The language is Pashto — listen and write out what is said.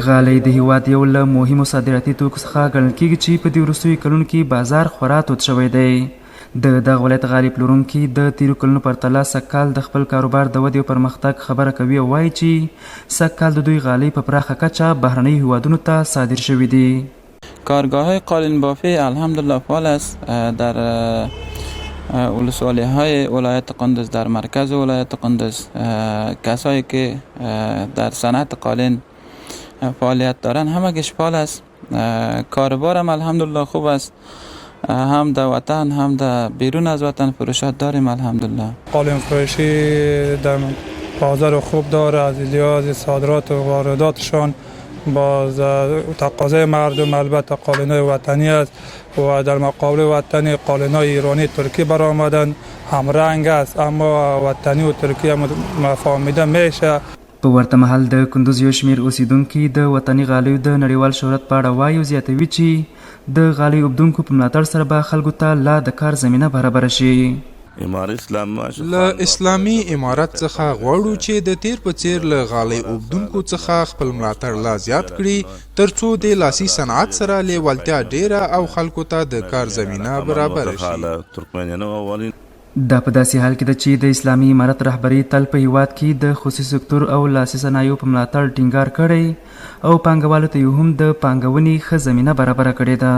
غالۍ د هیواد یو له مهمو صادراتي توکو څخه ګڼل کیږي چې په دې وروستیو کلونو کې بازار خورا تود شوی دی. د دغه ولایت غالۍ پلورونکي د تیرو کلونو پرتله سږکال د خپل کاروبار د ودې او پرمختګ خبره کوي او وایي چې سږکال د دوی غالۍ په پراخه کچه بهرنیو هیوادونو ته صادر شوي دي. کارگاه‌های قالین بافی الحمدلله فعال است در ولسوالی‌های ولایت قندوز، در مرکز ولایت قندوز. کسایی که در صنعت قالین فعالیت دارن همگیش فعال است. کاربارم الحمدلله خوب است، هم در وطن هم در بیرون از وطن فروشات داریم الحمدلله. قالین فروشی در بازار خوب داره، از لحاظ صادرات و وارداتشان با تقاضای مردم البته قالین‌های وطنی است و در مقابل وطنی قالین‌های ایرانی ترکی برآمدن، هم رنگ است اما وطنی و ترکی هم مفاهمیده میشه. په ورته مهال د کندوز یو شمېر اوسیدونکي د وطني غالیو د نړیوال شهرت په اړه وایي او زیاتوي چې د غالیو اوبدونکو په ملاتړ سره به خلکو ته لا د کار زمینه برابره شي. له اسلامي امارت څخه غواړو چې د تیر په څیر له غالۍ اوبدونکو څخه خپل ملاتړ لا زیات کړي ترڅو د لاسي صنعت سره لیوالتیا ډیره او خلکو ته د کار زمینه برابره شي. دا په داسې حال کې ده چې د اسلامي امارت رهبري تل په هیواد کې د خصوصي سکتور او لاسي صنایعو په ملاتړ ټینګار کړی او پانګوالو ته یې هم د پانګونې ښه زمینه برابره کړې ده.